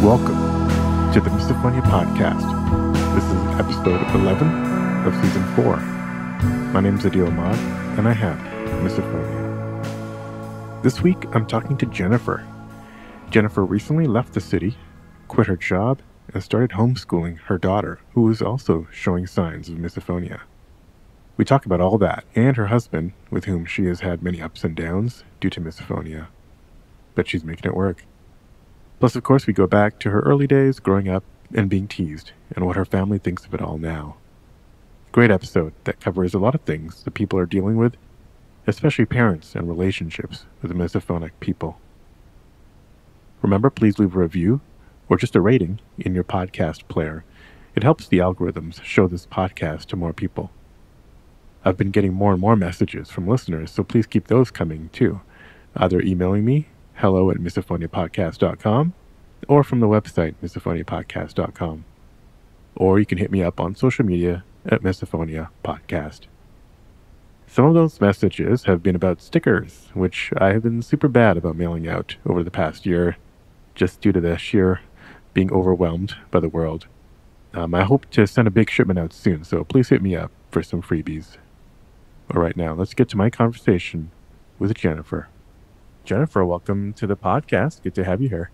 Welcome to the Misophonia podcast. This is episode 11 of season 4. My name's Adil Ahmad, and I have Misophonia. This week, I'm talking to Jennifer. Jennifer recently left the city, quit her job, and started homeschooling her daughter, who is also showing signs of misophonia. We talk about all that, and her husband, with whom she has had many ups and downs due to misophonia. But she's making it work. Plus, of course, we go back to her early days growing up and being teased, and what her family thinks of it all now. Great episode that covers a lot of things that people are dealing with, especially parents and relationships with misophonic people. Remember, please leave a review or just a rating in your podcast player. It helps the algorithms show this podcast to more people. I've been getting more and more messages from listeners, so please keep those coming too, either emailing me hello@misophoniapodcast.com or from the website misophoniapodcast.com. Or you can hit me up on social media at Misophonia Podcast. Some of those messages have been about stickers, which I have been super bad about mailing out over the past year, just due to the sheer being overwhelmed by the world. I hope to send a big shipment out soon, so please hit me up for some freebies. All right, now let's get to my conversation with Jennifer. Jennifer, welcome to the podcast. Good to have you here.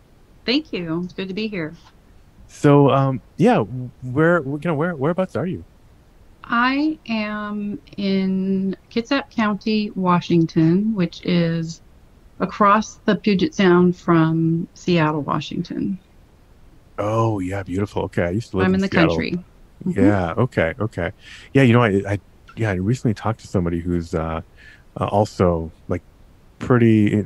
Thank you. It's good to be here. So, whereabouts are you? I am in Kitsap County, Washington, which is across the Puget Sound from Seattle, Washington. Oh, yeah, beautiful. Okay, I used to live I'm in in the Seattle. country. Mm-hmm. Yeah. Okay. Yeah, I recently talked to somebody who's also like pretty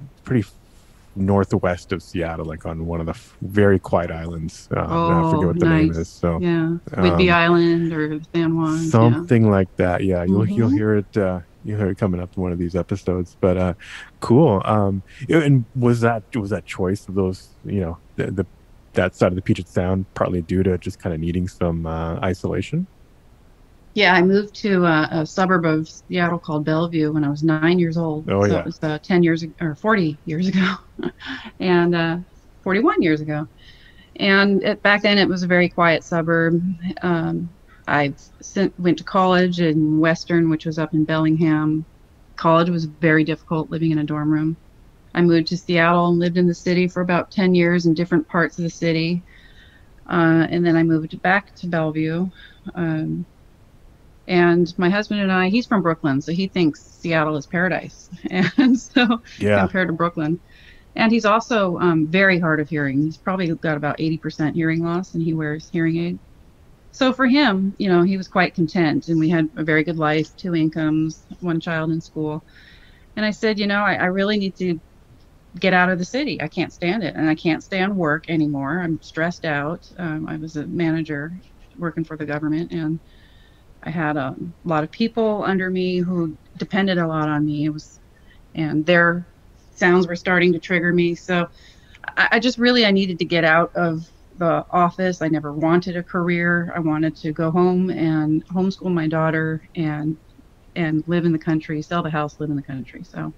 northwest of Seattle, like on one of the very quiet islands. I forget what the name is. So yeah, Whidbey Island or San Juan, something like that. Yeah, you'll hear it. You'll hear it coming up in one of these episodes. But cool. And was that choice of those? That side of the Puget Sound partly due to just kind of needing some isolation? Yeah, I moved to a suburb of Seattle called Bellevue when I was 9 years old. Oh, so yeah. it was 40 years ago, and 41 years ago. And back then it was a very quiet suburb. I went to college in Western, which was up in Bellingham. College was very difficult living in a dorm room. I moved to Seattle and lived in the city for about 10 years in different parts of the city. And then I moved back to Bellevue. And my husband and I, he's from Brooklyn, so he thinks Seattle is paradise. And so compared to Brooklyn. And he's also very hard of hearing. He's probably got about 80% hearing loss, and he wears hearing aid. So for him, he was quite content, and we had a very good life, 2 incomes, 1 child in school. And I said, I really need to get out of the city. I can't stand it, and I can't stand work anymore. I'm stressed out. I was a manager working for the government, and I had a lot of people under me who depended a lot on me. And their sounds were starting to trigger me. So I needed to get out of the office. I never wanted a career. I wanted to go home and homeschool my daughter and live in the country, sell the house, live in the country. So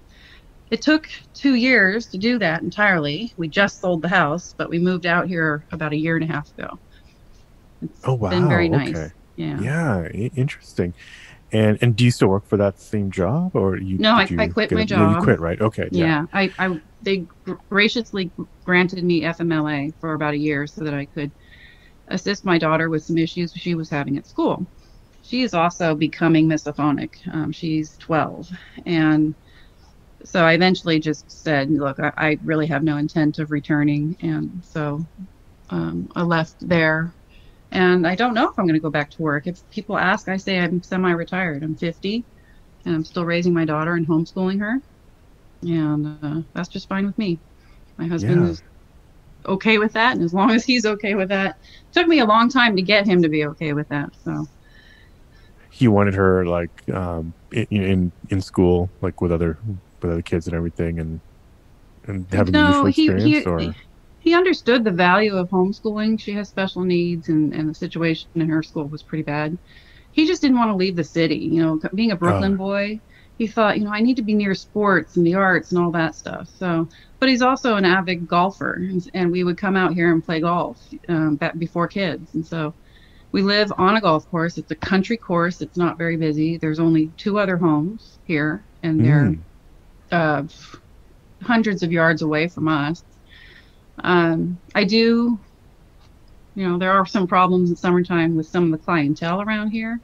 it took 2 years to do that entirely. We just sold the house, but we moved out here about a year and a half ago. It's been very nice. Okay. Yeah, interesting. And do you still work for that same job, or you? No, I quit my job. You quit, right? Okay. Yeah, they graciously granted me FMLA for about a year so that I could assist my daughter with some issues she was having at school. She is also becoming misophonic. She's 12, and so I eventually just said, look, I really have no intent of returning, and so I left there. And I don't know if I'm going to go back to work. If people ask, I say I'm semi-retired. I'm 50, and I'm still raising my daughter and homeschooling her. And that's just fine with me. My husband is okay with that, and as long as he's okay with that. It took me a long time to get him to be okay with that. So he wanted her like in school, like with other kids and everything, and having the useful experience, He understood the value of homeschooling. She has special needs, and the situation in her school was pretty bad. He just didn't want to leave the city. Being a Brooklyn boy, he thought, I need to be near sports and the arts and all that stuff. So, but he's also an avid golfer, and we would come out here and play golf back before kids. And so we live on a golf course. It's a country course. It's not very busy. There's only 2 other homes here, and they're hundreds of yards away from us. I do, there are some problems in summertime with some of the clientele around here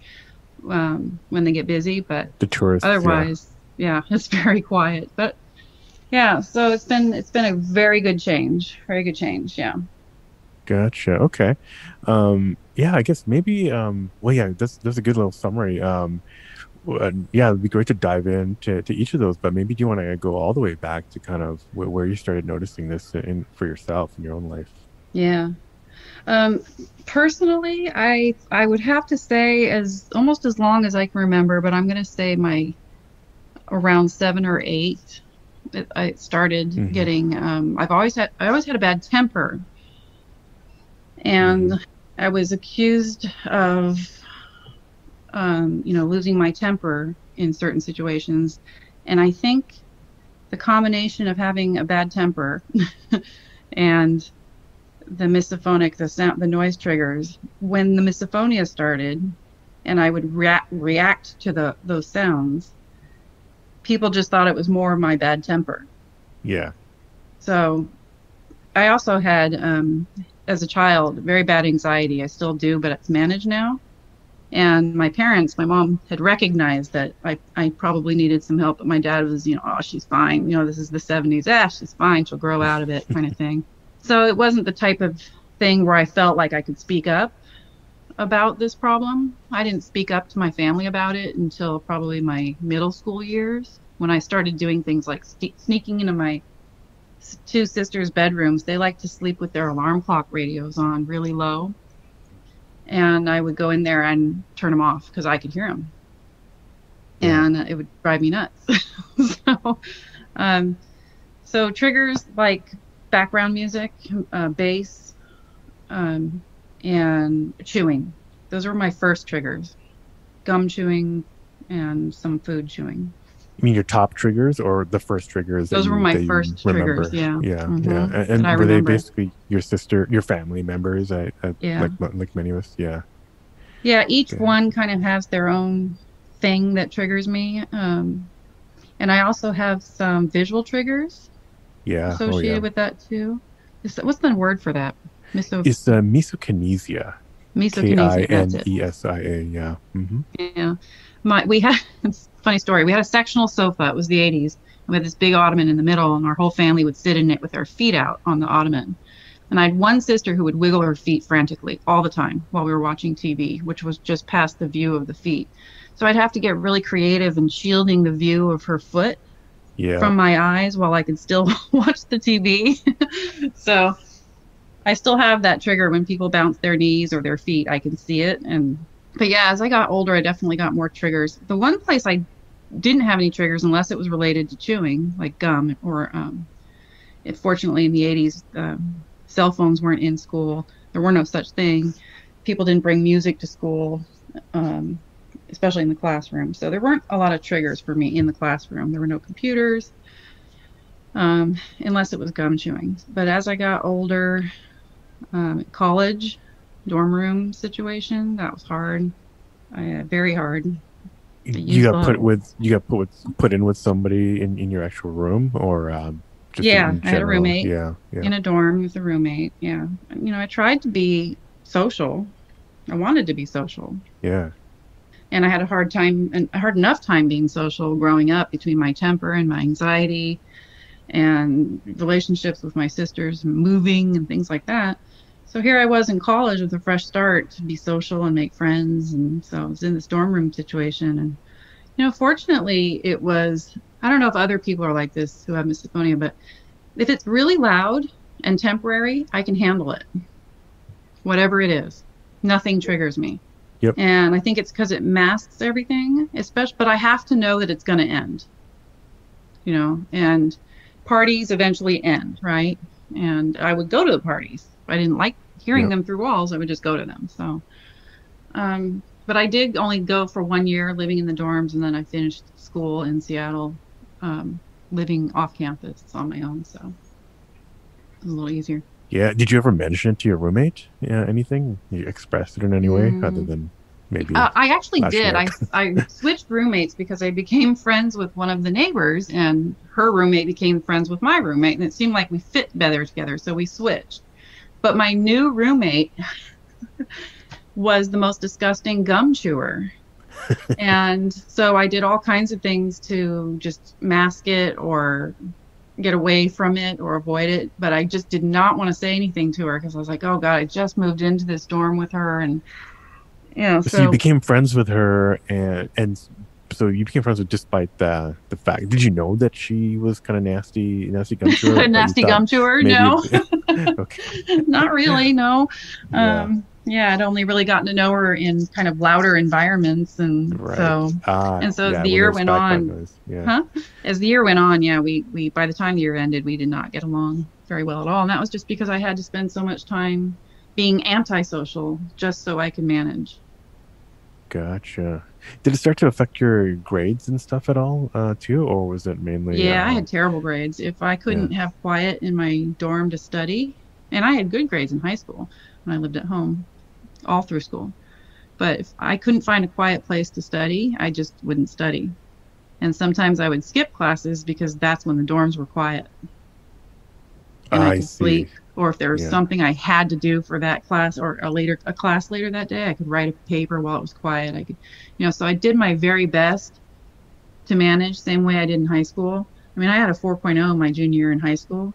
when they get busy, but the tourists, otherwise, it's very quiet. But yeah, so it's been a very good change. Yeah. Gotcha. Okay. I guess maybe, that's a good little summary. It'd be great to dive into each of those, but maybe do you want to go all the way back to kind of where you started noticing this for yourself in your own life? Yeah. Personally, I would have to say almost as long as I can remember, but I'm going to say around 7 or 8, I started getting, I always had a bad temper, and I was accused of, losing my temper in certain situations. And I think the combination of having a bad temper and the misophonic, the noise triggers, when the misophonia started, and I would react to those sounds, people just thought it was more of my bad temper. Yeah. So I also had, as a child, very bad anxiety. I still do, but it's managed now. And my mom had recognized that I probably needed some help, but my dad was, oh, she's fine. This is the 70s. She's fine. She'll grow out of it, kind of thing. So it wasn't the type of thing where I felt like I could speak up about this problem. I didn't speak up to my family about it until probably my middle school years, when I started doing things like sneaking into my 2 sisters' bedrooms. They like to sleep with their alarm clock radios on really low. And I would go in there and turn them off because I could hear them. Yeah. And it would drive me nuts. So triggers like background music, bass, and chewing. Those were my first triggers. Gum chewing and some food chewing. You mean your top triggers or the first triggers? Those were my first triggers, yeah. Yeah, yeah. And were they basically your family members? Like many of us, yeah. Yeah, each one kind of has their own thing that triggers me. And I also have some visual triggers associated with that too. What's the word for that? It's misokinesia. Misokinesia. Kinesa, yeah. Yeah. It's a funny story. We had a sectional sofa. It was the 80s. We had this big ottoman in the middle, and our whole family would sit in it with our feet out on the ottoman. And I had one sister who would wiggle her feet frantically all the time while we were watching TV, which was just past the view of the feet. So I'd have to get really creative in shielding the view of her foot from my eyes while I could still watch the TV. So I still have that trigger when people bounce their knees or their feet. I can see it. But yeah, as I got older, I definitely got more triggers. The one place I didn't have any triggers unless it was related to chewing, like gum, or fortunately in the 80s, cell phones weren't in school. There were no such thing. People didn't bring music to school, especially in the classroom. So there weren't a lot of triggers for me in the classroom. There were no computers, unless it was gum chewing. But as I got older, college, dorm room situation, that was hard. Very hard. You got put in with somebody in your actual room, or just I had a roommate. Yeah, in a dorm with a roommate. Yeah, I tried to be social. I wanted to be social. Yeah. And I had a hard enough time being social growing up, between my temper and my anxiety and relationships with my sisters, moving and things like that. So here I was in college with a fresh start to be social and make friends. And so I was in this dorm room situation. And, fortunately it was, I don't know if other people are like this who have misophonia, but if it's really loud and temporary, I can handle it. Whatever it is, nothing triggers me. Yep. And I think it's because it masks everything, but I have to know that it's going to end, and parties eventually end, right? And I would go to the parties. I didn't like hearing them through walls. I would just go to them. So, But I did only go for 1 year living in the dorms, and then I finished school in Seattle, living off campus on my own. So it was a little easier. Yeah. Did you ever mention it to your roommate? Yeah. Anything? You expressed it in any way other than maybe I actually lashing did. out? I switched roommates because I became friends with one of the neighbors, and her roommate became friends with my roommate, and it seemed like we fit better together, so we switched. But my new roommate was the most disgusting gum chewer. And so I did all kinds of things to just mask it or get away from it or avoid it. But I just did not want to say anything to her because I was like, oh God, I just moved into this dorm with her. And, So you became friends with her, and so you became friends with despite the fact. Did you know that she was kind of nasty gum chewer? A nasty gum chewer? No. Okay. Not really, no. Yeah. Yeah, I'd only really gotten to know her in kind of louder environments, and Right. so as the year went on, yeah. As the year went on, yeah, we by the time the year ended, we did not get along very well at all, and that was just because I had to spend so much time being antisocial just so I could manage. Gotcha. Did it start to affect your grades and stuff at all, too, or was it mainly? Yeah, I had terrible grades. If I couldn't have quiet in my dorm to study, and I had good grades in high school when I lived at home, all through school. But if I couldn't find a quiet place to study, I just wouldn't study. And sometimes I would skip classes because that's when the dorms were quiet. And I could sleep. Or if there was something I had to do for that class or a class later that day, I could write a paper while it was quiet. I could, so I did my very best to manage, same way I did in high school. I mean, I had a 4.0 my junior year in high school.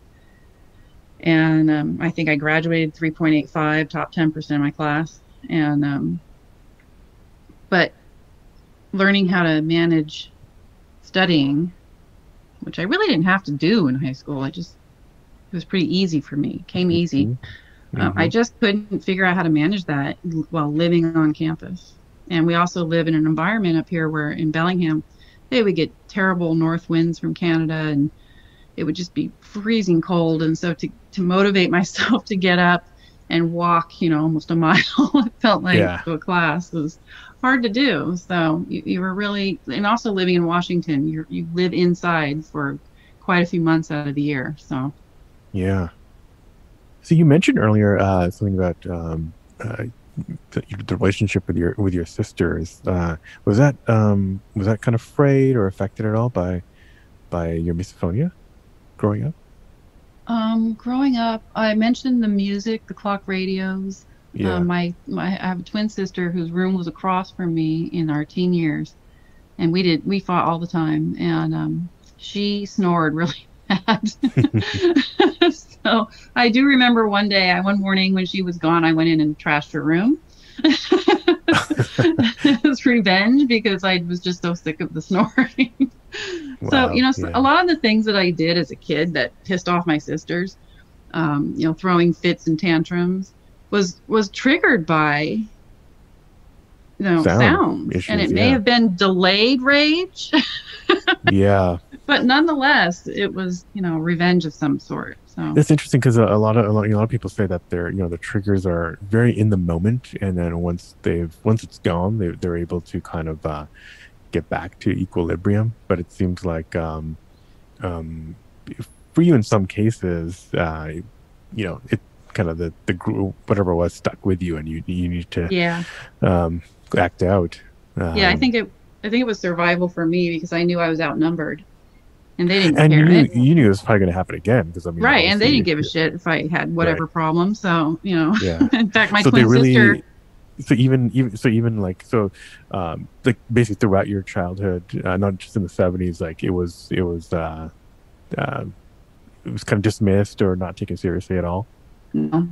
And I think I graduated 3.85, top 10% of my class. And but learning how to manage studying, which I really didn't have to do in high school, it was pretty easy for me. It came easy. Mm-hmm. I just couldn't figure out how to manage that while living on campus. And we also live in an environment up here where in Bellingham, they would get terrible north winds from Canada, and it would just be freezing cold. And so to motivate myself to get up and walk, almost a mile, it felt like to a class was hard to do. So you were really, and also living in Washington, you live inside for quite a few months out of the year. So. Yeah. So you mentioned earlier something about the relationship with your sisters. Was that kind of frayed or affected at all by your misophonia growing up? Growing up, I mentioned the music, the clock radios. Yeah. I have a twin sister whose room was across from me in our teen years, and we fought all the time, and she snored really bad. So I do remember one morning when she was gone, I went in and trashed her room. It was revenge because I was just so sick of the snoring. Wow, so, a lot of the things that I did as a kid that pissed off my sisters, throwing fits and tantrums was triggered by, sound issues, and it may have been delayed rage. Yeah. But nonetheless, it was, revenge of some sort. So that's interesting because a lot of people say that the triggers are very in the moment, and then once it's gone, they're able to kind of get back to equilibrium. But it seems like for you in some cases, it kind of the group, whatever it was, stuck with you, and you need to act out. I think it was survival for me because I knew I was outnumbered. And they didn't care. And you knew it was probably going to happen again because right, and they didn't give a shit if I had whatever problem. So Yeah. In fact, my twin sister. So even like basically throughout your childhood, not just in the 70s, like it was kind of dismissed or not taken seriously at all. No.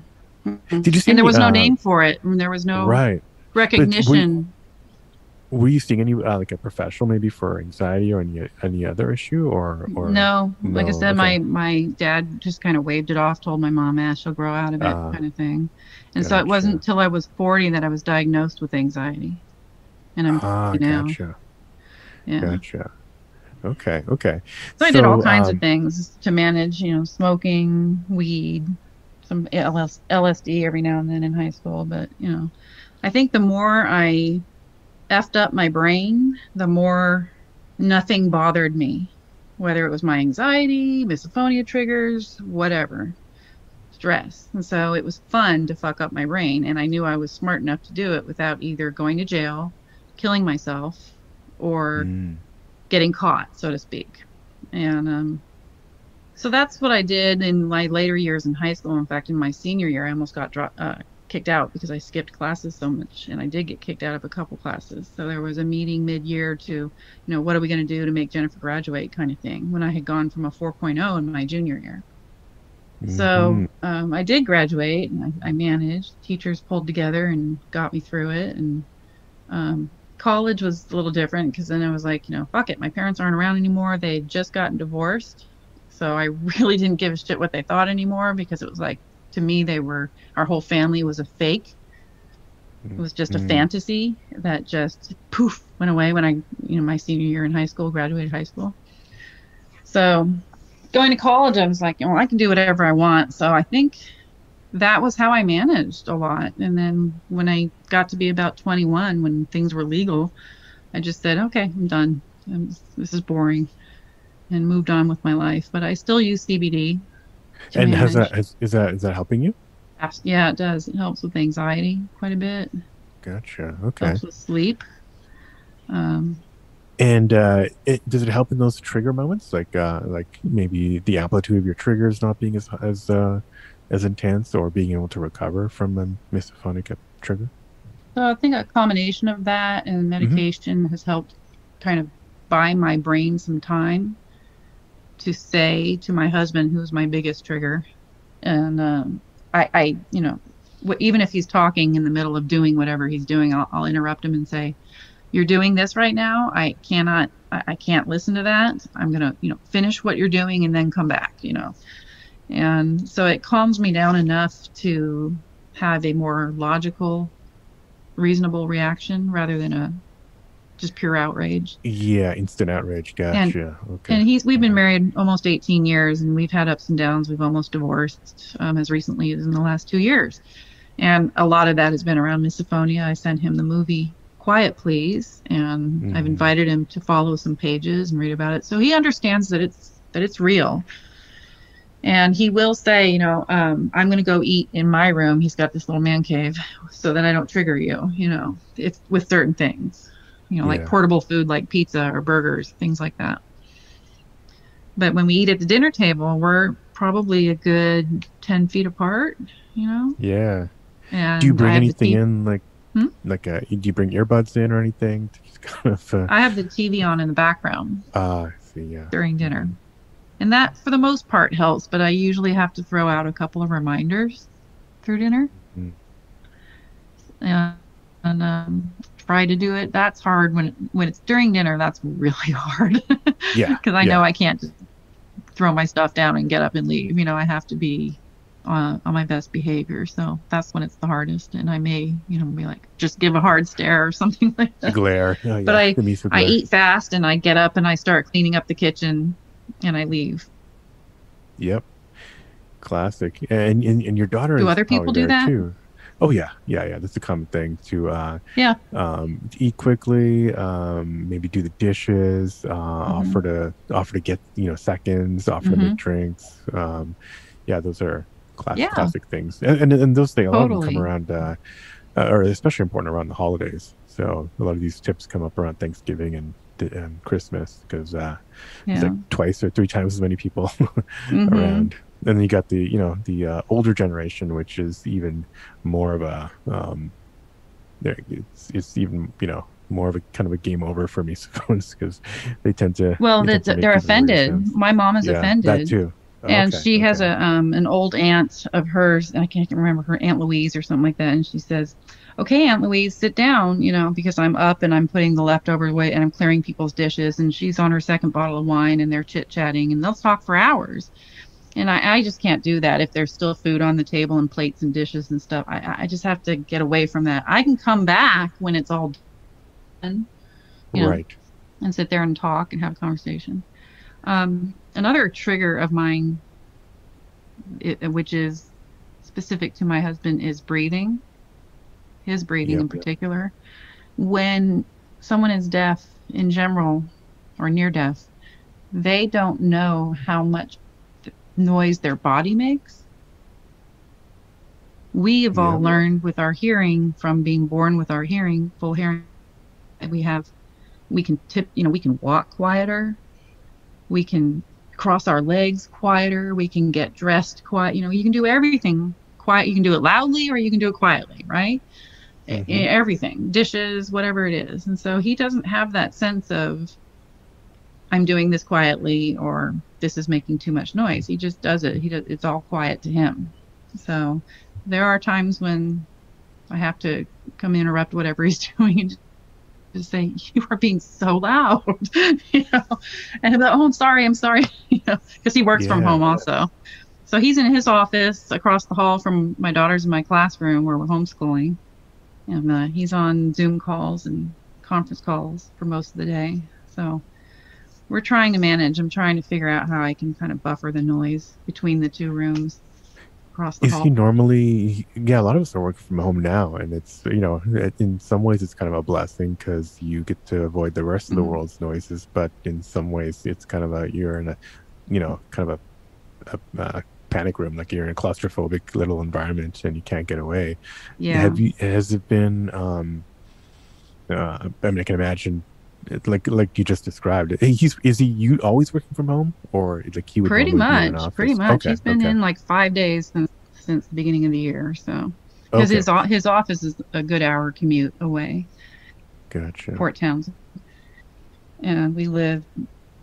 Did you see? And there was no name for it, and there was no recognition. Were you seeing any like a professional maybe for anxiety or any other issue or no? Like I said, my dad just kind of waved it off, told my mom, she'll grow out of it, kind of thing. And so it wasn't until I was 40 that I was diagnosed with anxiety. And I'm now. Gotcha. Yeah. Gotcha. Okay. So I did all kinds of things to manage, smoking, weed, some LSD every now and then in high school. But I think the more I effed up my brain, the more nothing bothered me, whether it was my anxiety, misophonia triggers, whatever, stress. And so it was fun to fuck up my brain. And I knew I was smart enough to do it without either going to jail, killing myself, or getting caught, so to speak. And so that's what I did in my later years in high school. In fact, in my senior year, I almost got kicked out because I skipped classes so much, and I did get kicked out of a couple classes. So there was a meeting mid-year to, what are we going to do to make Jennifer graduate kind of thing, when I had gone from a 4.0 in my junior year. So I did graduate, and I managed. Teachers pulled together and got me through it. And college was a little different because then I was like, fuck it. My parents aren't around anymore. They'd just gotten divorced. So I really didn't give a shit what they thought anymore, because it was like, to me, our whole family was a fake. It was just a fantasy that just poof went away when I, my senior year in high school, graduated high school. So going to college, I was like, I can do whatever I want. So I think that was how I managed a lot. And then when I got to be about 21, when things were legal, I just said, okay, I'm done. This is boring, and moved on with my life. But I still use CBD. And is that helping you? Yeah, it does. It helps with anxiety quite a bit. Gotcha. Okay. Helps with sleep. And does it help in those trigger moments, like maybe the amplitude of your triggers not being as intense, or being able to recover from a misophonic trigger? So I think a combination of that and medication has helped kind of buy my brain some time to say to my husband, who's my biggest trigger, and I even if he's talking in the middle of doing whatever he's doing, I'll interrupt him and say, you're doing this right now. I can't listen to that. I'm going to, finish what you're doing and then come back, And so it calms me down enough to have a more logical, reasonable reaction rather than just pure outrage. Yeah, instant outrage. Gotcha. And we've been married almost 18 years, and we've had ups and downs. We've almost divorced as recently as in the last 2 years. And a lot of that has been around misophonia. I sent him the movie Quiet Please, and I've invited him to follow some pages and read about it. So he understands that it's real. And he will say, I'm going to go eat in my room. He's got this little man cave, so that I don't trigger you, it's with certain things. Like portable food, like pizza or burgers, things like that. But when we eat at the dinner table, we're probably a good 10 feet apart, Yeah. And do you bring anything in, like, do you bring earbuds in or anything? To just kind of, I have the TV on in the background. I see, yeah. During dinner. And that, for the most part, helps. But I usually have to throw out a couple of reminders through dinner. And try to do it. That's hard when it's during dinner. That's really hard. Yeah. Because I know I can't just throw my stuff down and get up and leave. I have to be on my best behavior. So that's when it's the hardest. And I may, be like, just give a hard stare or something like that. Glare. Oh, yeah. But I eat fast, and I get up and I start cleaning up the kitchen, and I leave. Yep. Classic. And your daughter. Do other people do that too? Oh yeah. That's a common thing to eat quickly, maybe do the dishes, offer to get seconds, offer to make drinks. Those are classic things, and those things a lot of them come around, or especially important around the holidays. So a lot of these tips come up around Thanksgiving and Christmas, because it's like twice or three times as many people around. And then you got the older generation, which is even more of a it's even more of a kind of a game over for misophones, because they tend to they're offended. My mom is offended. That too. And she has an old aunt of hers, and I can't remember her, Aunt Louise or something like that. And she says, okay, Aunt Louise, sit down, because I'm up and I'm putting the leftovers away and I'm clearing people's dishes. And she's on her second bottle of wine, and they're chit-chatting, and they'll talk for hours. And I just can't do that if there's still food on the table and plates and dishes and stuff. I just have to get away from that. I can come back when it's all done, right, and sit there and talk and have a conversation. Another trigger of mine, which is specific to my husband, is breathing. His breathing in particular. When someone is deaf in general or near deaf, they don't know how much noise their body makes. We have all learned with our hearing from being born with our hearing, full hearing. We can we can walk quieter. We can cross our legs quieter. We can get dressed quiet. You can do everything quiet. You can do it loudly or you can do it quietly, right? Everything, dishes, whatever it is. And so he doesn't have that sense of, I'm doing this quietly or this is making too much noise. He just does it. It's all quiet to him. So there are times when I have to come interrupt whatever he's doing and just say, you are being so loud, and I'm like, oh, I'm sorry, because he works from home also. So he's in his office across the hall from my daughters in my classroom where we're homeschooling, and he's on Zoom calls and conference calls for most of the day. So we're trying to manage. I'm trying to figure out how I can kind of buffer the noise between the two rooms across the hall. Is he normally, a lot of us are working from home now, and it's, in some ways it's kind of a blessing because you get to avoid the rest of the world's noises, but in some ways it's kind of you're in a, kind of a panic room, like you're in a claustrophobic little environment and you can't get away. Yeah. Has it been, I mean, I can imagine, like you just described it. Is he always working from home, or like he would pretty much? Okay, he's been in like 5 days since the beginning of the year. So because his office is a good hour commute away. Gotcha. Port Townsend, and we live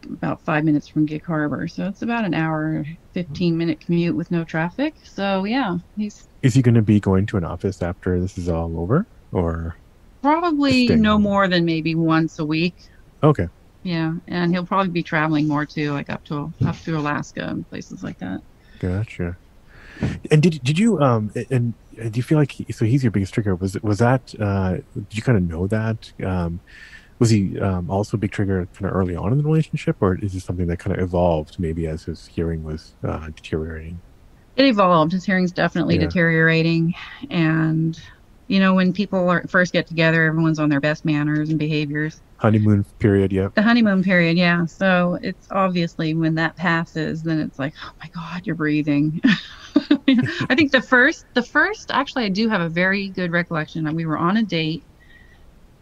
about 5 minutes from Gig Harbor, so it's about an hour 15-minute commute with no traffic. So yeah, is he going to be going to an office after this is all over, or? Probably no more than maybe once a week. Okay. Yeah, and he'll probably be traveling more too, like up to Alaska and places like that. Gotcha. And did you and do you feel like he's your biggest trigger? Was that did you kind of know that? Was he also a big trigger kind of early on in the relationship, or is this something that kind of evolved maybe as his hearing was deteriorating? It evolved. His hearing's definitely deteriorating, and when people first get together, everyone's on their best manners and behaviors. Honeymoon period, yeah. The honeymoon period, yeah. So it's obviously when that passes, then it's like, oh my God, you're breathing. I think the first, actually, I do have a very good recollection. We were on a date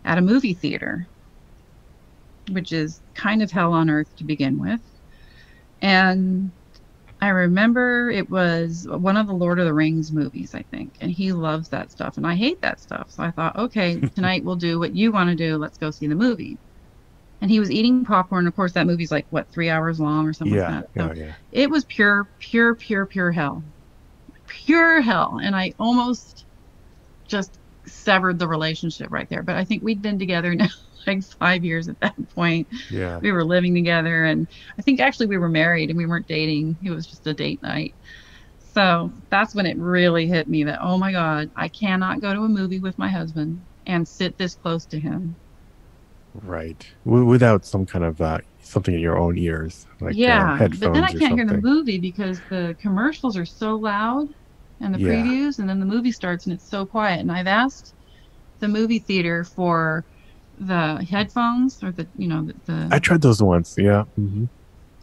at a movie theater, which is kind of hell on earth to begin with. And I remember it was one of the Lord of the Rings movies, I think, and he loves that stuff, and I hate that stuff. So I thought, okay, tonight we'll do what you want to do. Let's go see the movie. And he was eating popcorn. Of course, that movie's like, 3 hours long or something like that. So it was pure hell. Pure hell. And I almost just severed the relationship right there. But I think we'd been together now like 5 years at that point. Yeah. We were living together, and I think actually we were married and we weren't dating. It was just a date night. So that's when it really hit me that, oh my God, I cannot go to a movie with my husband and sit this close to him. Right. Without some kind of something in your own ears, like headphones. But then I can't hear the movie because the commercials are so loud and the previews, and then the movie starts and it's so quiet. And I've asked the movie theater for the headphones or the I tried those once. Yeah.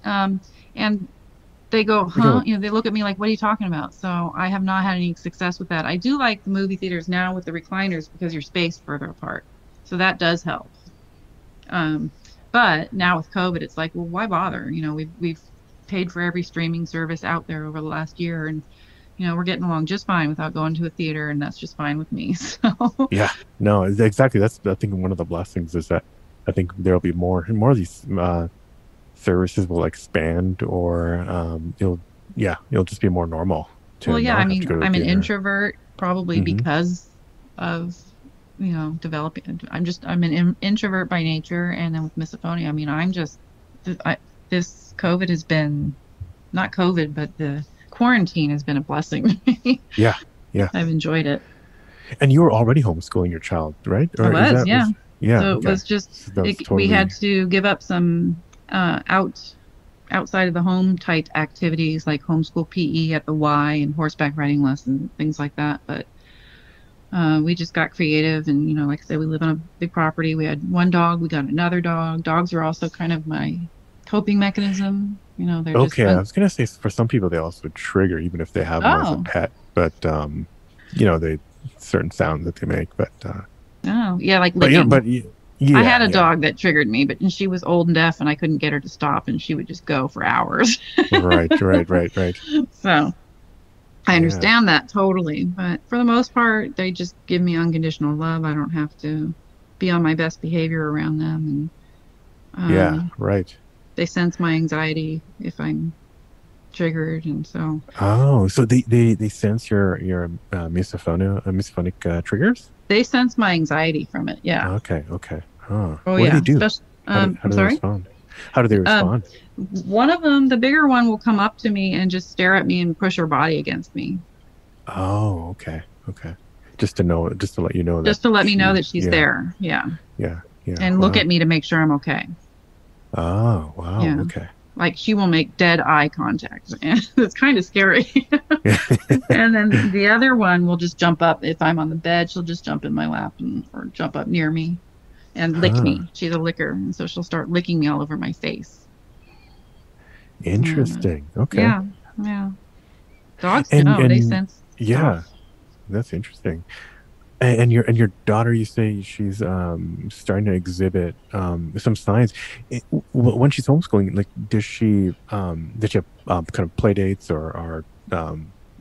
And they go, huh? They look at me like, what are you talking about? So I have not had any success with that. I do like the movie theaters now with the recliners because you're spaced further apart. So that does help. But now with COVID, it's like, well, why bother? We've paid for every streaming service out there over the last year, and we're getting along just fine without going to a theater, and that's just fine with me. So yeah, no, exactly. That's, I think, one of the blessings is that I think there'll be more of these services will expand, or it'll just be more normal. Well, yeah, I mean, I'm an introvert probably because of developing. I'm an introvert by nature, and then with misophonia, I mean, this COVID has been, not COVID, but the quarantine has been a blessing to me. Yeah. I've enjoyed it. And you were already homeschooling your child, right? Or I was, yeah. Yeah. So it was just, we had to give up some outside of the home type activities like homeschool PE at the Y and horseback riding lessons, things like that. But We just got creative, and like I said, we live on a big property. We had one dog, we got another dog. Dogs are also kind of my coping mechanism. They're just Okay, I was gonna say for some people they also trigger even if they have them as a oh pet, but they certain sounds that they make, oh yeah, like but licking. I yeah, had a yeah, dog that triggered me, and she was old and deaf, and I couldn't get her to stop, and she would just go for hours. right, right, right, right, So I yeah, understand that totally, but for the most part, they just give me unconditional love. I don't have to be on my best behavior around them, and yeah, right. they sense my anxiety if I'm triggered, and so Oh, so they sense your misophonic triggers? they sense my anxiety from it. Yeah. Okay, okay. Oh, Oh what do they yeah. do? Especially, How I'm do they sorry. respond? How do they Um, respond? one of them, the bigger one, will come up to me and just stare at me and push her body against me, Oh, okay, okay. Just to let you know that just to let me know she, that she's yeah, there. Yeah. yeah, yeah. And look Wow. at me to make sure I'm okay. Oh, wow. Yeah. Okay. Like she will make dead eye contact. And it's kind of scary. Yeah. And then the other one will just jump up. If I'm on the bed, she'll just jump in my lap or jump up near me and lick Huh. me. She's a licker. And so she'll start licking me all over my face. And Interesting. Okay. yeah, yeah. Dogs And know. They and sense yeah, stuff. that's interesting. And your daughter, you say she's starting to exhibit some signs. When she's homeschooling, like does she have kind of play dates or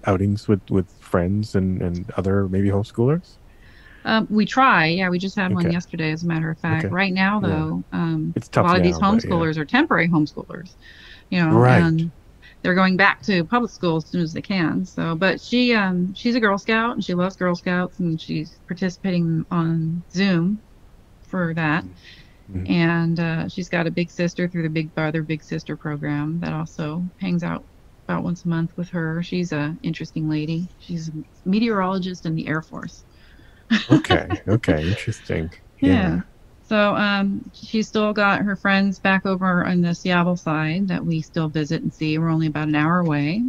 outings with friends and other maybe homeschoolers? We try. Yeah, we just had one Okay. yesterday, as a matter of fact. Okay. Right now, Yeah. though, It's a tough lot of these now, but yeah. homeschoolers are temporary homeschoolers, Right. and they're going back to public school as soon as they can. So, but she's a Girl Scout and she loves Girl Scouts and she's participating on Zoom for that. Mhm. And she's got a big sister through the Big Brother Big Sister program that also hangs out about once a month with her. She's a interesting lady. She's a meteorologist in the Air Force. Okay. Okay. Interesting. Yeah. Yeah. So she's still got her friends back over on the Seattle side that we still visit and see. We're only about an hour away.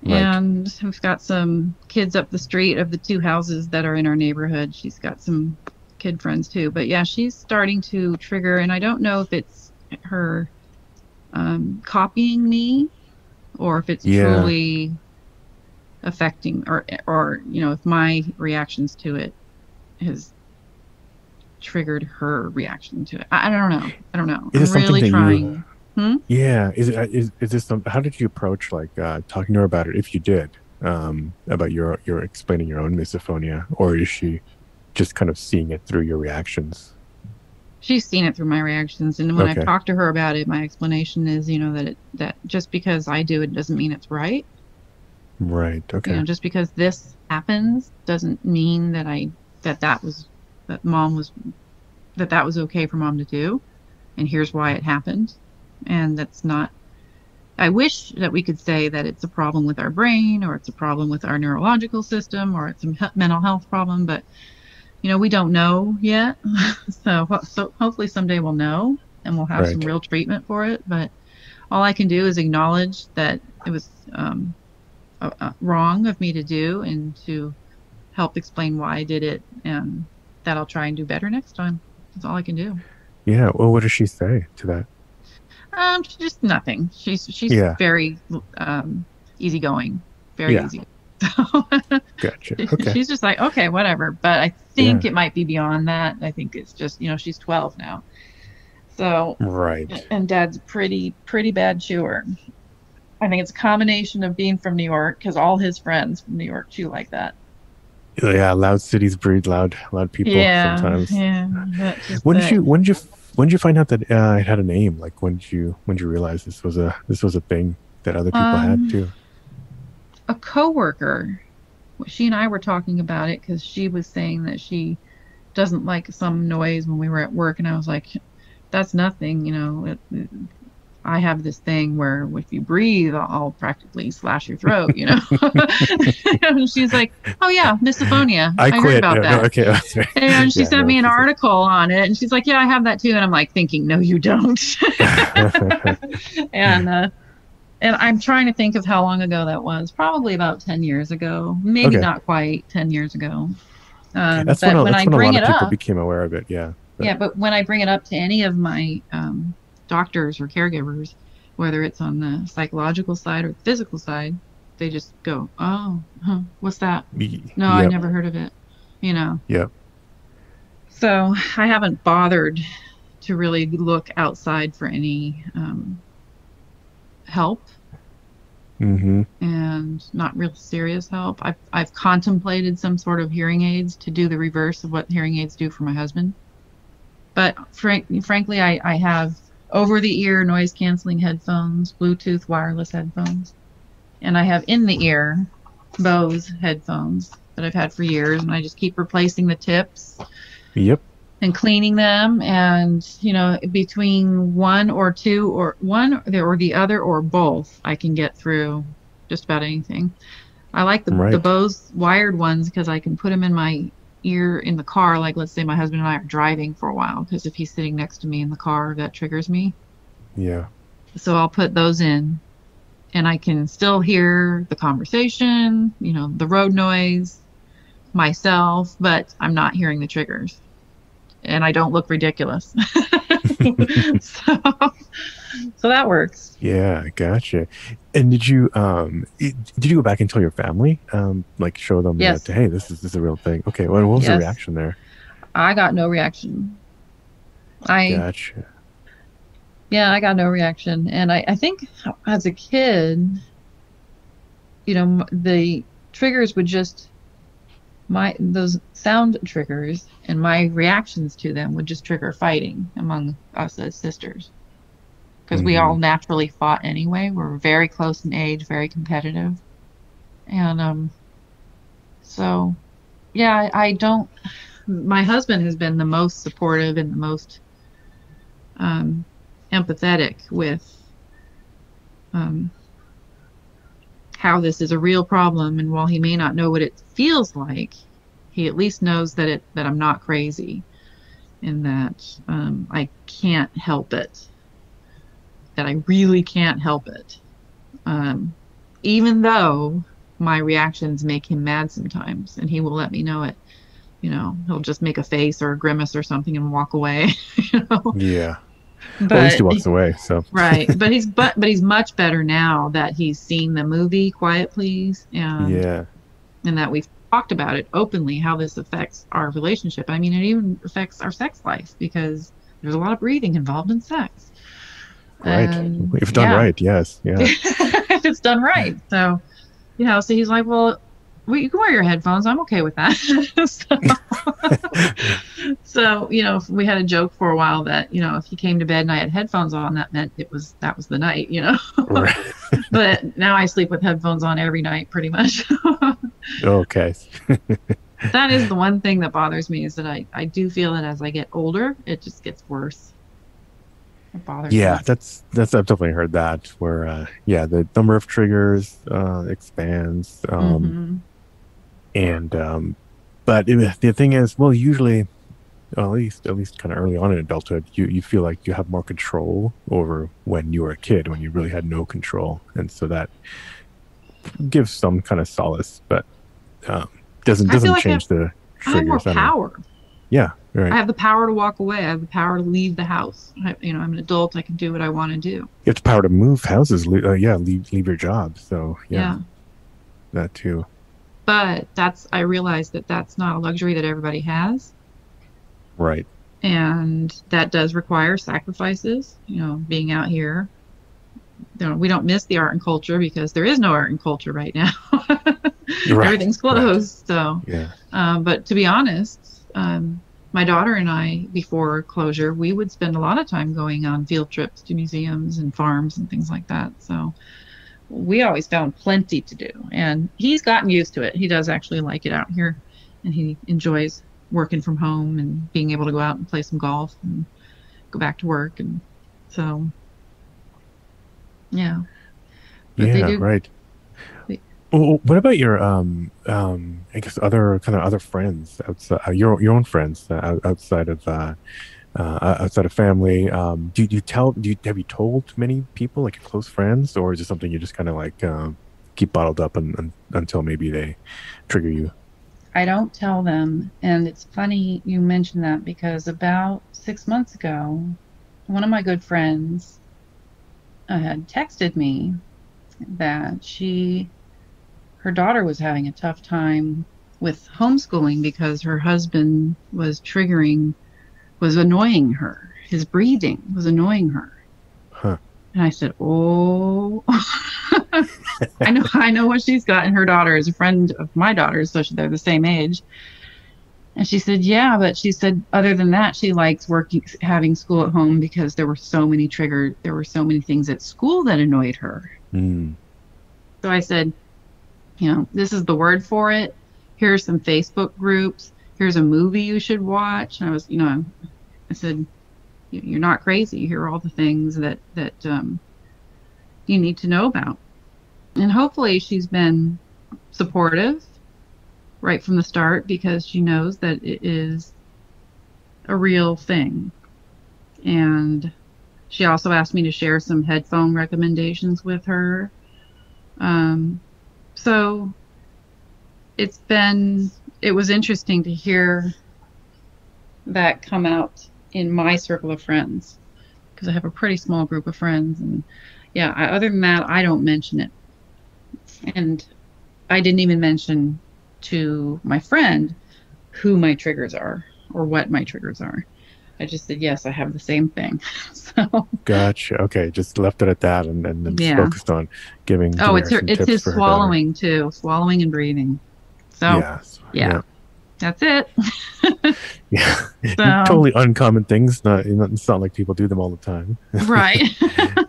Right. And we've got some kids up the street of the two houses that are in our neighborhood. She's got some kid friends too. But yeah, she's starting to trigger, and I don't know if it's her copying me or if it's Yeah. truly affecting or if my reactions to it has triggered her reaction to it. I don't know. I don't know. Is I'm it something really that you? trying. Hmm? Yeah. Is this some? How did you approach like talking to her about it? If you did, about your explaining your own misophonia, or is she just kind of seeing it through your reactions? She's seen it through my reactions, and when I've Okay. talked to her about it, my explanation is, that just because I do it doesn't mean it's right. Right. Okay. Just because this happens doesn't mean that mom was that was okay for mom to do, and here's why it happened. And that's not. I wish that we could say that it's a problem with our brain, or it's a problem with our neurological system, or it's a mental health problem, but we don't know yet. So hopefully someday we'll know and we'll have some Right. real treatment for it. But all I can do is acknowledge that it was wrong of me to do, and to help explain why I did it, and that I'll try and do better next time. That's all I can do. Yeah. Well, what does she say to that? Just nothing. She's Yeah. very easygoing, very Yeah. easy. So Gotcha. Okay. she's just like, okay, whatever. But I Yeah. think it might be beyond that. I think it's just, she's 12 now. So, Right. and dad's pretty bad chewer. I think it's a combination of being from New York, because all his friends from New York chew like that. Yeah. Loud cities breed loud people Yeah, sometimes. yeah. That's just When did that. you when did you when did you find out that it had a name? Like when did you realize this was a thing that other people had Um, too? a coworker, she and I were talking about it because she was saying that she doesn't like some noise when we were at work, and I was like, that's nothing, I have this thing where if you breathe, I'll practically slash your throat, And she's like, oh yeah, misophonia. I I heard quit. about No, that. okay. Sorry. And she Yeah, sent no, me an she's article on it, and she's like, yeah, I have that too. And I'm like thinking, no, you don't. And I'm trying to think of how long ago that was. Probably about 10 years ago. Maybe okay. not quite 10 years ago. But when that's I when a bring lot of it people up, became aware of it. Yeah. but when I bring it up to any of my doctors or caregivers, whether it's on the psychological side or the physical side, they just go, "Oh, huh, what's that? No, I Yep. never heard of it." You know. Yep. So I haven't bothered to really look outside for any help, Mm-hmm. and not real serious help. I've contemplated some sort of hearing aids to do the reverse of what hearing aids do for my husband. But frankly, I have over the ear noise canceling headphones, Bluetooth wireless headphones, and I have in the ear Bose headphones that I've had for years, and I just keep replacing the tips Yep. and cleaning them. And between one or two, or one or the other or both, I can get through just about anything. I like the Right. Bose wired ones because I can put them in my ear in the car. Like, let's say my husband and I are driving for a while, because if he's sitting next to me in the car, that triggers me. Yeah. So I'll put those in, and I can still hear the conversation, the road noise, myself, but I'm not hearing the triggers, and I don't look ridiculous. so, so that works. Yeah, gotcha. And did you go back and tell your family, like show them that, Yes. hey, this is a real thing? Okay, well, what was the Yes. reaction there? I got no reaction. I Gotcha. Yeah, I got no reaction. And I think as a kid, the triggers would just, those sound triggers and my reactions to them would just trigger fighting among us as sisters. Because we Mm-hmm. all naturally fought anyway. We're very close in age, very competitive. And so, yeah, I don't, my husband has been the most supportive and the most um, empathetic with um, how this is a real problem. And while he may not know what it feels like, he at least knows that I'm not crazy, and that I can't help it, that I really can't help it. Even though my reactions make him mad sometimes, and he will let me know it. He'll just make a face or a grimace or something and walk away. you know. Yeah. Well, at least he But walks away. So right, but he's much better now that he's seen the movie Quiet Please, yeah. and that we've talked about it openly, how this affects our relationship. I mean, it even affects our sex life, because there's a lot of breathing involved in sex. Right. And If done yeah, right, yes. Yeah. if it's done right. So, so he's like, well, you can wear your headphones. I'm okay with that. So, if we had a joke for a while that, if he came to bed and I had headphones on, that meant that was the night. Right. But now I sleep with headphones on every night, pretty much. Okay. That is the one thing that bothers me, is that I do feel that as I get older, it just gets worse. It bothers Yeah, me. that's I've definitely heard that, where the number of triggers expands, Mm-hmm. and but the thing is, well, usually, well, at least kind of early on in adulthood, you feel like you have more control over when you were a kid, when you really had no control, and so that gives some kind of solace, but um, doesn't I feel doesn't like change the I have more triggers. I don't know. power. Yeah, I right. have the power to walk away. I have the power to leave the house. I'm an adult. I can do what I want to do. You have the power to move houses. Yeah, leave your job. So yeah, Yeah. that too. But I realize that that's not a luxury that everybody has. Right. And that does require sacrifices, being out here. We don't miss the art and culture, because there is no art and culture right now. Right. Everything's Right. closed. So, Yeah. but to be honest, my daughter and I, before closure, we would spend a lot of time going on field trips to museums and farms and things like that. So we always found plenty to do, and he's gotten used to it. He does actually like it out here, and he enjoys working from home and being able to go out and play some golf and go back to work. And so, yeah, but they Yeah. do. Right. They, Well, what about your I guess other friends outside your own friends outside of family? Have you told many people, like your close friends, or is it something you just kind of like keep bottled up until maybe they trigger you? I don't tell them. And it's funny you mentioned that because about 6 months ago, one of my good friends had texted me that her daughter was having a tough time with homeschooling because her husband was annoying her. His breathing was annoying her. Huh. And I said, "Oh, I know what she's got." And her daughter is a friend of my daughter's, so they're the same age. And she said, "Yeah," but she said, other than that, she likes having school at home because there were so many things at school that annoyed her. Mm. So I said, this is the word for it. Here's some Facebook groups. Here's a movie you should watch. And I said, you're not crazy. Here are all the things that you need to know about. And hopefully she's been supportive right from the start because she knows that it is a real thing. And she also asked me to share some headphone recommendations with her. So it was interesting to hear that come out in my circle of friends because I have a pretty small group of friends. And yeah, other than that, I don't mention it. And I didn't even mention to my friend who my triggers are or what my triggers are. I just said, yes, I have the same thing. So gotcha. Okay, just left it at that, and then just focused on giving. It's his swallowing too, swallowing and breathing. So yeah. That's it. Yeah, so, totally uncommon things. It's not like people do them all the time. Right.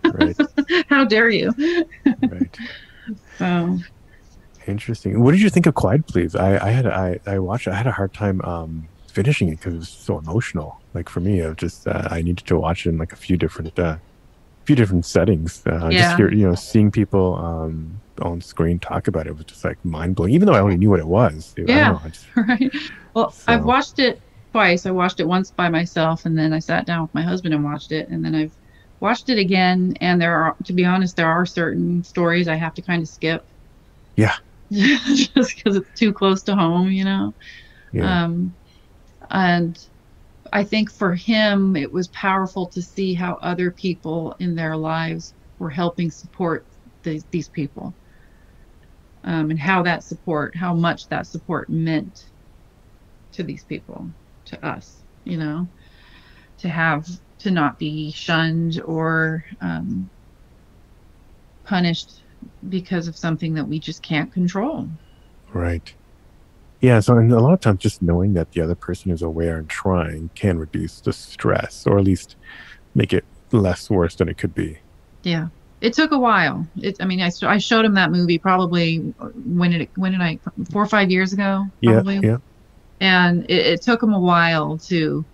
Right. How dare you? Right. So interesting. What did you think of Quiet Please? I watched it. I had a hard time finishing it because it was so emotional. Like for me, I needed to watch it in like a few different settings. Just seeing people on screen talk about it was just like mind blowing. Even though I only knew what it was. Right. Well, so. I've watched it twice. I watched it once by myself, and then I sat down with my husband and watched it, and then I've watched it again. And to be honest, there are certain stories I have to kind of skip. Yeah. Just because it's too close to home, Yeah. And I think for him, it was powerful to see how other people in their lives were helping support these people, and how much that support meant to these people, to us, to not be shunned or punished because of something that we just can't control. Right. Yeah, so and a lot of times just knowing that the other person is aware and trying can reduce the stress, or at least make it less worse than it could be. Yeah, it took a while. I showed him that movie probably when did I 4 or 5 years ago? Probably. Yeah. And it took him a while to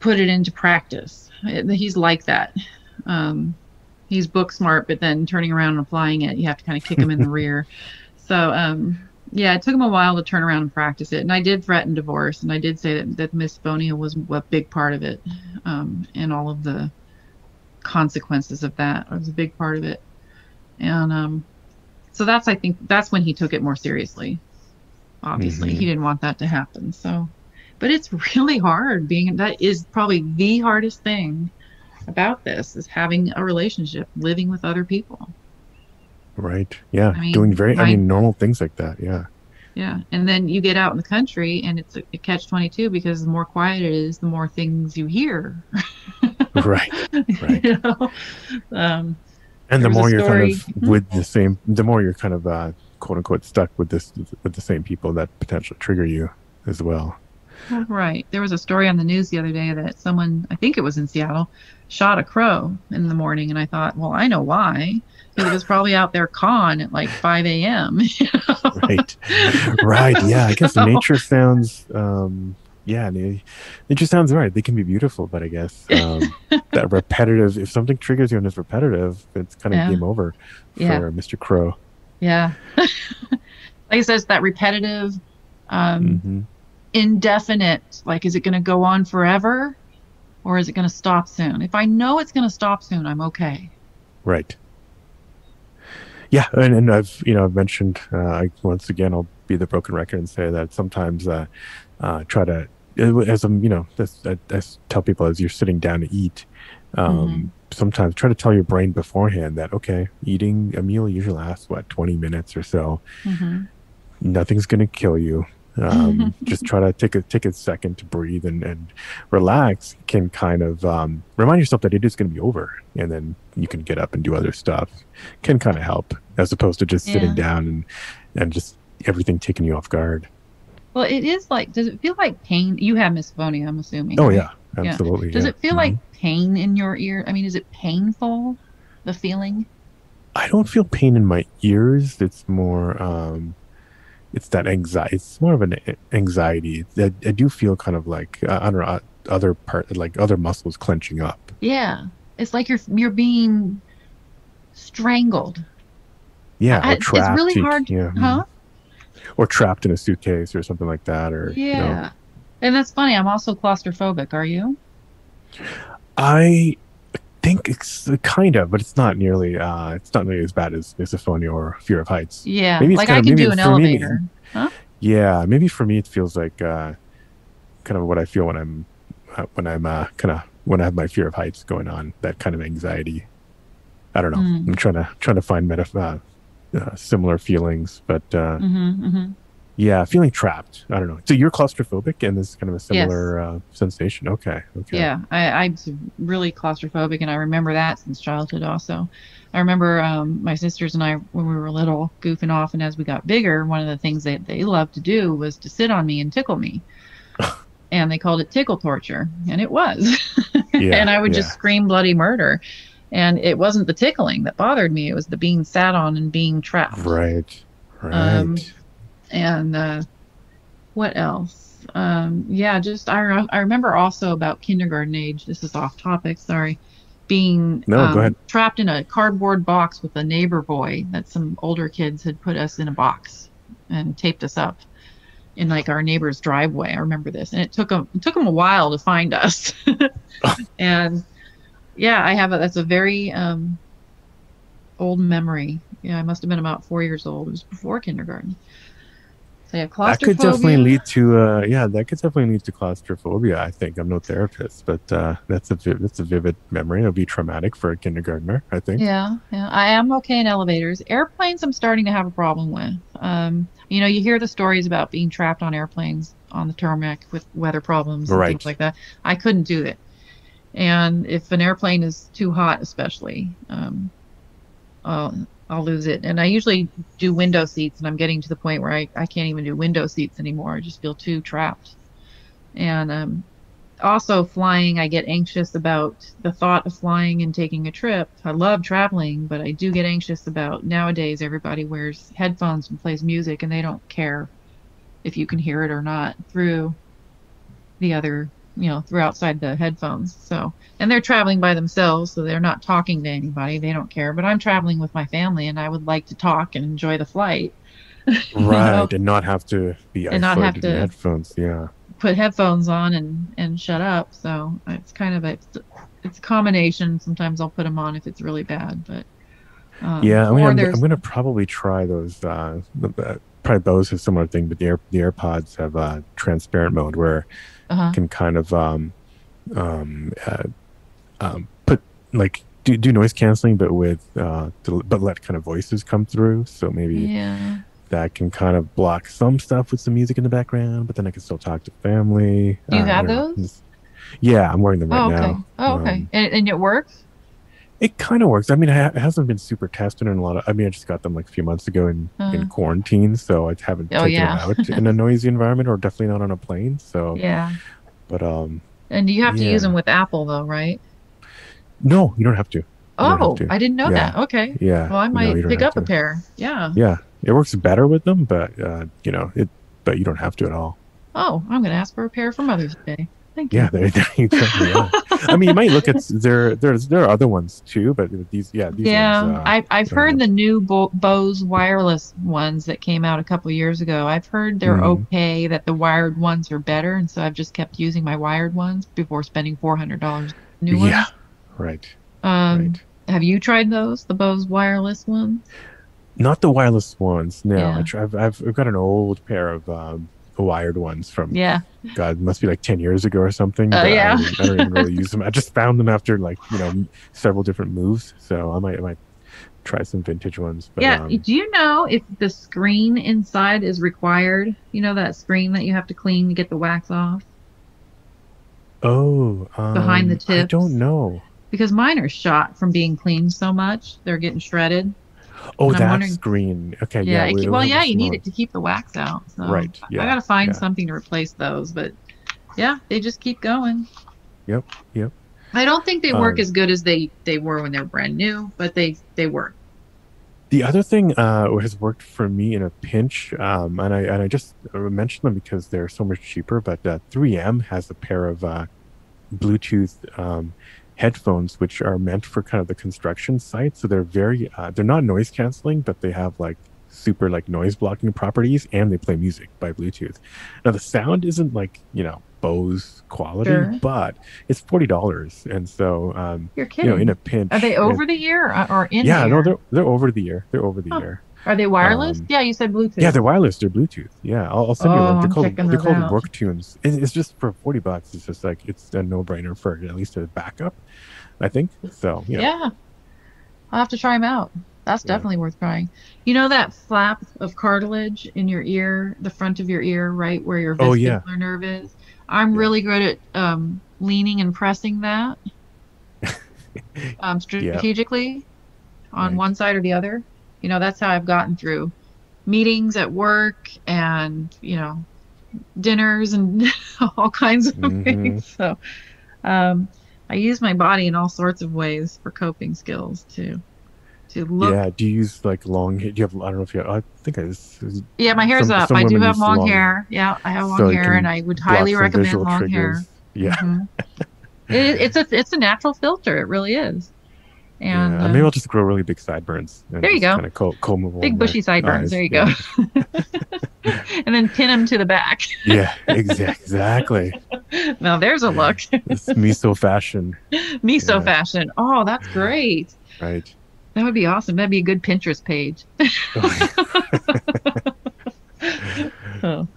put it into practice. He's like that. He's book smart, but then turning around and applying it, you have to kind of kick him in the rear. So. Yeah, it took him a while to turn around and practice it. And I did threaten divorce, and I did say that Misophonia was a big part of it, and all of the consequences of that was a big part of it. And so I think that's when he took it more seriously. Obviously, he didn't want that to happen. So, but it's really hard that is probably the hardest thing about this is having a relationship, living with other people. Right. Yeah. Doing normal things like that. Yeah. Yeah. And then you get out in the country and it's a catch-22 because the more quiet it is, the more things you hear. Right. And the more you're kind of the more you're kind of quote unquote stuck with the same people that potentially trigger you as well. Right. There was a story on the news the other day that someone, I think it was in Seattle, shot a crow in the morning. And I thought, well, I know why. It was probably out there cawing at like 5 a.m. Right. Yeah. I guess nature sounds, nature sounds right. They can be beautiful, but I guess that repetitive, if something triggers you and it's repetitive, it's kind of game over for Mr. Crow. Yeah. Like I said, it's that repetitive, indefinite, like, is it going to go on forever or is it going to stop soon? If I know it's going to stop soon, I'm okay. Right. Yeah, and I've mentioned once again I'll be the broken record and say that sometimes try to as I'm I tell people as you're sitting down to eat, Mm-hmm. sometimes try to tell your brain beforehand that okay, eating a meal usually lasts 20 minutes or so. Mm-hmm. Nothing's going to kill you. Just try to take a second to breathe and relax. Can kind of remind yourself that it is going to be over, and then you can get up and do other stuff. Can kind of help as opposed to just sitting Yeah. down and just everything taking you off guard. Well, it is like, does it feel like pain? You have misophonia, I'm assuming, Oh right? yeah, Yeah. absolutely. Does Yeah. it feel like pain in your ear? I mean, is it painful, the feeling? I don't feel pain in my ears. It's more it's that anxiety. It's more of an anxiety. I do feel kind of like I don't know other part like other muscles clenching up. Yeah. It's like you're being strangled. Yeah, or It's really trapped. hard, Yeah, huh? or trapped in a suitcase or something like that. Or Yeah. And that's funny. I'm also claustrophobic. Are you? I think it's kind of, but it's not nearly as bad as misophonia or fear of heights. Yeah. Maybe it's Like kind I of can maybe do an for me. elevator. Huh? Yeah, maybe for me it feels like kind of what I feel when I'm kind of when I have my fear of heights going on. That kind of anxiety. I don't know. Mm. I'm trying to find similar feelings, but Mm-hmm. Mm-hmm. yeah, feeling trapped. I don't know. So you're claustrophobic, and this is kind of a Yes. similar sensation. Okay, okay. Yeah. I'm really claustrophobic, and I remember that since childhood also. I remember my sisters and I, when we were little, goofing off, and as we got bigger, one of the things that they loved to do was to sit on me and tickle me. And they called it tickle torture, and it was. Yeah, And I would just yeah. scream bloody murder. And it wasn't the tickling that bothered me, it was the being sat on and being trapped. Right, Um, right. and what else? Yeah, just I remember also about kindergarten age. This is off topic, sorry. Being No, go ahead. trapped in a cardboard box with a neighbor boy that some older kids had put us in a box and taped us up in like our neighbor's driveway. I remember this, and it took them a while to find us. And yeah, that's a very old memory. Yeah, I must have been about 4 years old. It was before kindergarten. So yeah, That could definitely claustrophobia. lead to that could definitely lead to claustrophobia. I think I'm no therapist, but that's a vivid memory. It'll be traumatic for a kindergartner, I think. Yeah, yeah. I am okay in elevators. Airplanes, I'm starting to have a problem with. You hear the stories about being trapped on airplanes on the tarmac with weather problems and things Right. like that. I couldn't do it. And if an airplane is too hot, especially, I'll lose it. And I usually do window seats, and I'm getting to the point where I can't even do window seats anymore. I just feel too trapped. And also flying, I get anxious about the thought of flying and taking a trip. I love traveling, but I do get anxious about nowadays everybody wears headphones and plays music, and they don't care if you can hear it or not through the other, through outside the headphones. So, and they're traveling by themselves, so they're not talking to anybody. They don't care. But I'm traveling with my family, and I would like to talk and enjoy the flight, you know, Right, and not have to be and not have isolated in to headphones. Yeah. put headphones on and shut up. So it's kind of it's a combination. Sometimes I'll put them on if it's really bad, but Yeah, I mean, or I'm there's gonna probably try those. Probably Bose is a similar thing, but the AirPods have transparent mode where uh-huh. can kind of um, uh, put like do noise canceling, but with but let kind of voices come through. So maybe Yeah. that can kind of block some stuff with some music in the background, but then I can still talk to family. Do you I have don't know. those? Yeah, I'm wearing them right Oh, okay. now. Oh, okay. And it works? It kind of works. I mean, it hasn't been super tested in a lot of. I mean, I just got them like a few months ago in Uh, quarantine, so I haven't oh taken them yeah. out in a noisy environment, or definitely not on a plane. So, Yeah. but And you have to use them yeah. with Apple though, right? No, you don't have to. You don't have Oh, to. I didn't know Yeah, that. Okay. yeah. Well, I No, you might don't pick have up a to. pair. Yeah. Yeah, it works better with them, but but you don't have to at all. Oh, I'm gonna ask for a pair for Mother's Day. Thank Yeah, you. there you go. Yeah, I mean, you might look at there are other ones too, but these ones. Yeah, I've heard the new Bose wireless ones that came out a couple years ago. I've heard they're Mm, okay, that the wired ones are better, and so I've just kept using my wired ones before spending $400 new yeah, ones. right, Um, right. have you tried those, the Bose wireless ones? Not the wireless ones. No, Yeah. I've got an old pair of wired ones from Yeah. God, must be like 10 years ago or something, but Yeah. I don't even really use them. I just found them after like, several different moves. So I might try some vintage ones, but Yeah. Do you know if the screen inside is required? You know that screen that you have to clean to get the wax off oh, behind the I don't tips? know. Because mine are shot from being cleaned so much. They're getting shredded. Oh, And I'm that wondering, screen. Okay, yeah, yeah, we well, have a yeah, you need similar. it to keep the wax out. So Right. I Yeah. got to find Yeah. something to replace those. But yeah, they just keep going. Yep. Yep. I don't think they work Um, as good as they were when they were brand new, but they work. the other thing has worked for me in a pinch, and I just mentioned them because they're so much cheaper. But 3M has a pair of Bluetooth headphones, which are meant for kind of the construction site. So they're not noise canceling, but they have like super like noise blocking properties, and they play music by Bluetooth. Now the sound isn't like Bose quality, Sure. but it's $40, and so You're in kidding. a Are they pinch, over the ear or in yeah, no, ear? they're over the ear. They're over the Huh. ear. Are they wireless? Um, Yeah, you said yeah, Bluetooth. they're wireless. They're Bluetooth. Yeah, I'll send you a Oh, link. I'm checking They're those called out. Work Tunes. It's just for $40. It's just like it's a no brainer for at least a backup, I think. So Yeah, I'll have to try them out. That's yeah. definitely worth trying. You know that flap of cartilage in your ear, the front of your ear, right where your Oh yeah, vestibular nerve is? I'm yeah, really good at leaning and pressing that yeah. strategically on Right. one side or the other. That's how I've gotten through meetings at work and, dinners and all kinds of Mm-hmm. things. So, um, I use my body in all sorts of ways for coping skills to look. Yeah. Do you use like long? Do you have? I don't know if you. I think Yeah, my hair's up. some I do women have use long long, hair. Yeah, I have long so you hair, and can I would block highly some recommend visual long hair. triggers. Yeah. hmm it's a natural filter. It really is. And Yeah. Maybe I'll just grow really big sideburns and there you just go. kind of comb along Big my bushy sideburns. eyes. There you go. Yeah. And then pin them to the back. Yeah. Exactly. Now there's a look. It's miso fashion. Miso Yeah. fashion. Oh, that's great. Right. That would be awesome. That'd be a good Pinterest page. Oh.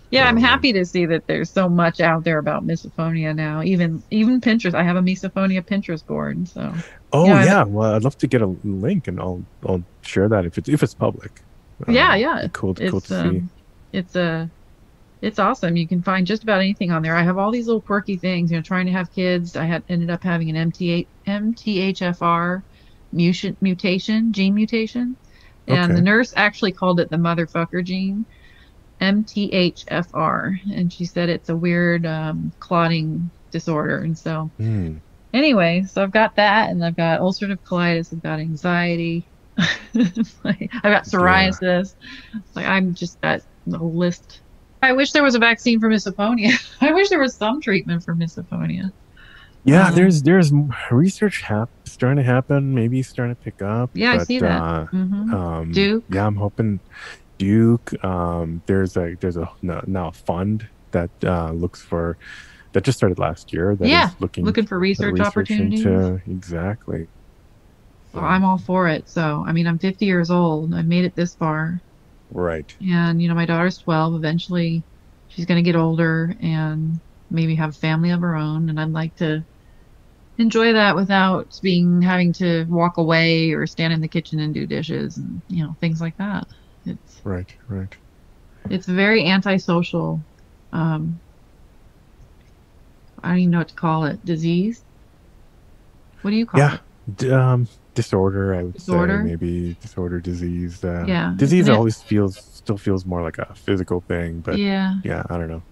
Yeah, I'm Oh man. happy to see that there's so much out there about misophonia now. Even Pinterest. I have a misophonia Pinterest board. So Oh yeah, yeah. Well, I'd love to get a link, and I'll share that if it's public. yeah. Be cool It's to see. it's it's awesome. You can find just about anything on there. I have all these little quirky things. Trying to have kids. I had ended up having an MTHFR gene mutation, and the Okay. nurse actually called it the motherfucker gene. MTHFR, and she said it's a weird clotting disorder. And so, Hmm. anyway, so I've got that, and I've got ulcerative colitis, I've got anxiety, I've got Yeah. psoriasis. I'm just got the list. I wish there was a vaccine for misophonia. I wish there was some treatment for misophonia. Yeah, Um, there's research starting to happen, maybe starting to pick up, yeah, I but see that. Duke. yeah, I'm hoping Duke. There's now a fund that looks for that just started last year that Yeah, is looking looking for at research research opportunities. into exactly. Well, So I'm all for it. So, I mean, I'm 50 years old. I made it this far. right. And, my daughter's 12. Eventually, she's going to get older and maybe have a family of her own. And I'd like to enjoy that without having to walk away or stand in the kitchen and do dishes and, things like that. It's, Right, right. it's very antisocial. Um, I don't even know what to call it. Disease? What do you call Yeah. it? Disorder, I would say, Disorder? maybe disorder, disease. Yeah. Disease always still feels more like a physical thing, but Yeah. yeah, I don't know.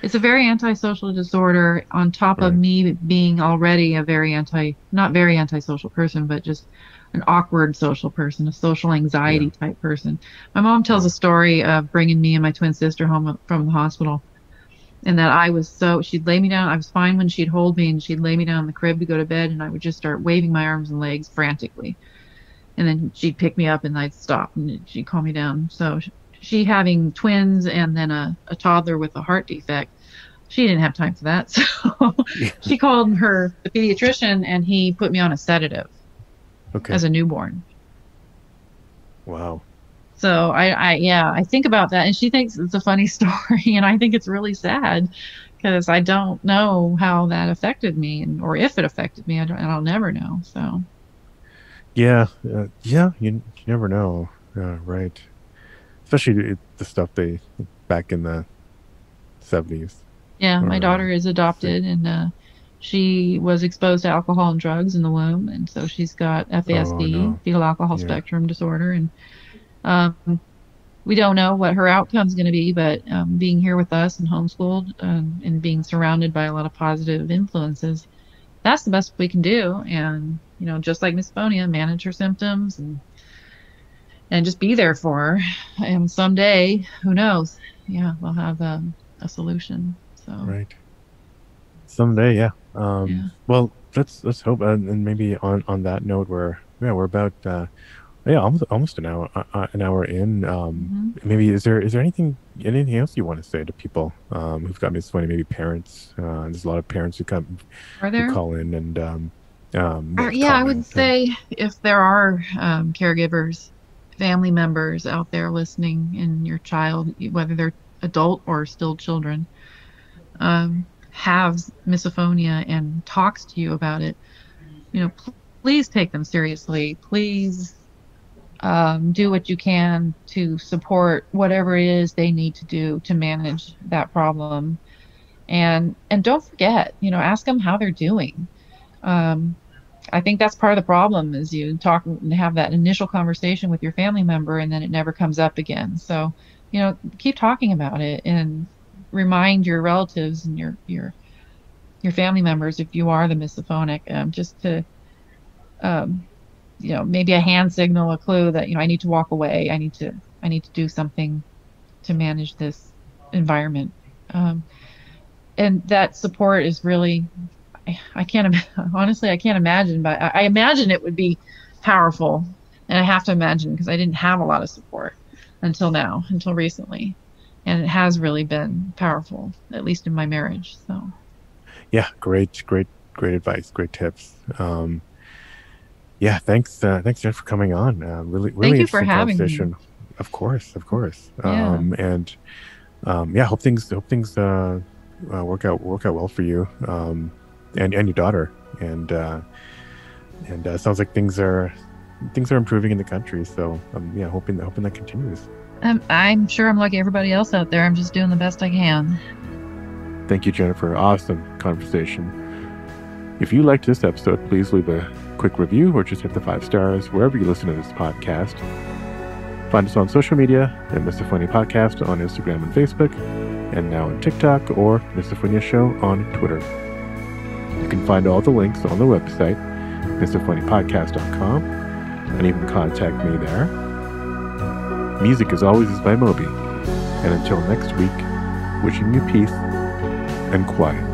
It's a very antisocial disorder on top of Right. me being already a not very antisocial person, but just an awkward social person, a social Yeah. anxiety type person. My mom tells a Yeah. story of bringing me and my twin sister home from the hospital, and that she'd lay me down. I was fine when she'd hold me, and she'd lay me down in the crib to go to bed, and I would just start waving my arms and legs frantically. And then she'd pick me up and I'd stop and she'd calm me down. So she having twins and then a toddler with a heart defect, she didn't have time for that. So she called the pediatrician and he put me on a sedative Okay. as a newborn. Wow. So I think about that, and she thinks it's a funny story, and I think it's really sad because I don't know how that affected me, or if it affected me. And I'll never know. So Yeah, you never know, right? Especially the stuff they back in the 70s. yeah, my Or daughter is adopted, and she was exposed to alcohol and drugs in the womb, and so she's got oh FASD, no, fetal alcohol yeah, spectrum disorder, and um, we don't know what her outcome's going to be, but being here with us and homeschooled and being surrounded by a lot of positive influences, that's the best we can do. And, just like Misophonia, manage her symptoms and just be there for her. And someday, who knows? Yeah, we'll have a solution. So, right. Someday, yeah. yeah. Well, let's hope, and maybe on that note, we're about yeah, almost an hour in. Hmm. Maybe is there anything else you want to say to people who've got misophonia? Maybe parents. There's a lot of parents Are who there? call in and Yeah, I would comment and say if there are caregivers, family members out there listening, and your child, whether they're adult or still children, have misophonia and talks to you about it, please take them seriously. Please do what you can to support whatever it is they need to do to manage that problem. And don't forget, ask them how they're doing. Um, I think that's part of the problem is you talk and have that initial conversation with your family member and then it never comes up again. So, keep talking about it and remind your relatives and your family members, if you are the misophonic, just to, um, maybe a hand signal, a clue that, I need to walk away. I need to do something to manage this environment. Um, and that support is really, I can't honestly, I can't imagine, but I imagine it would be powerful. And I have to imagine because I didn't have a lot of support until recently. And it has really been powerful, at least in my marriage. So, yeah, great advice, great tips. Yeah, thanks Jen for coming on. Really thank you for interesting having me. conversation. Of course. Yeah. And yeah, hope things work out well for you, and your daughter. And sounds like things are improving in the country. So yeah, hoping that continues. I'm sure I'm like everybody else out there. I'm just doing the best I can. Thank you, Jennifer. Awesome conversation. If you liked this episode, please leave a quick review or just hit the 5 stars wherever you listen to this podcast. Find us on social media at Misophonia Podcast on Instagram and Facebook, and now on TikTok or Misophonia Show on Twitter. You can find all the links on the website, misophoniapodcast.com, and even contact me there. Music, as always, is by Moby. And until next week, wishing you peace and quiet.